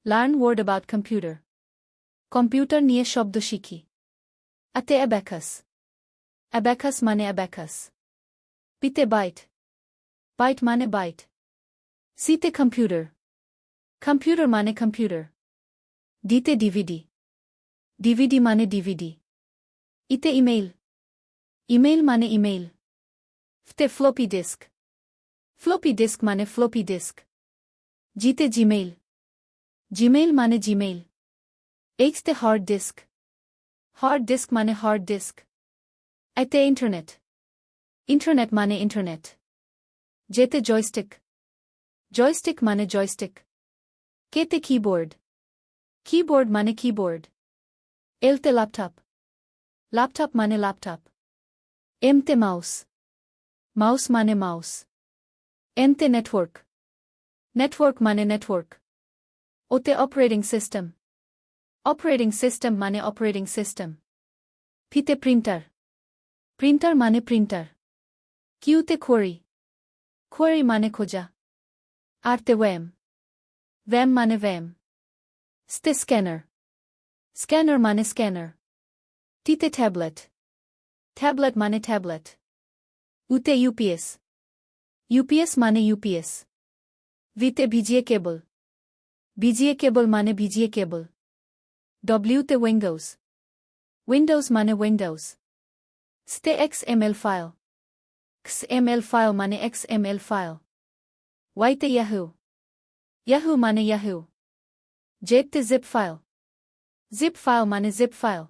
Learn word about computer. Computer নিয়ে শব্দ শিখি। আতে অ্যাবাকাস। অ্যাবাকাস মানে অ্যাবাকাস। পিতে বাইট। বাইট মানে বাইট। সিতে কম্পিউটার। কম্পিউটার মানে কম্পিউটার। ডিতে ডিভিডি। ডিভিডি মানে ডিভিডি। ইতে ইমেইল। ইমেইল মানে ইমেইল। ফতে ফ্লপি ডিস্ক। ফ্লপি ডিস্ক মানে ফ্লপি ডিস্ক। জিতে জিমেইল। জিমেইল মানে জিমেইল। এইচতে হার্ড ডিস্ক। হার্ড ডিস্ক মানে হার্ড ডিস্ক। আইতে ইন্টারনেট। ইন্টারনেট মানে ইন্টারনেট। যেতে জয়স্টিক। জয়স্টিক মানে জয়স্টিক। কেতে কিবোর্ড। কিবোর্ড মানে কিবোর্ড। এলতে ল্যাপটপ। ল্যাপটপ মানে ল্যাপটপ। এমতে মাউস। মাউস মানে মাউস। এনতে নেটওয়ার্ক। নেটওয়ার্ক মানে নেটওয়ার্ক। ওতে অপারেটিং সিস্টেম। অপারেটিং সিস্টেম মানে অপারেটিং সিস্টেম। পিতে প্রিন্টার। প্রিন্টার মানে প্রিন্টার। কিউতে কোয়েরি। কোয়েরি মানে খোঁজা। আরতে ওয়েম। ওয়েম মানে ওয়েম। স্তে স্ক্যানার। স্ক্যানার মানে স্ক্যানার। টিতে ট্যাবলেট। ট্যাবলেট মানে ট্যাবলেট। উতে ইউপিএস। ইউপিএস মানে ইউপিএস। ভিতে ভিজিএ কেবল। ভিজিএ কেবল মানে ভিজিএ কেবল। ডব্লিউতে উইন্ডোজ। উইন্ডোজ মানে উইন্ডোজ। স্তে এক্সএমএল ফাইল। এক্সএমএল ফাইল মানে এক্সএমএল ফাইল। ওয়াইতে ইয়াহু। ইয়াহু মানে ইয়াহু। জেডতে জিপ ফাইল। জিপ ফাইল মানে জিপ ফাইল।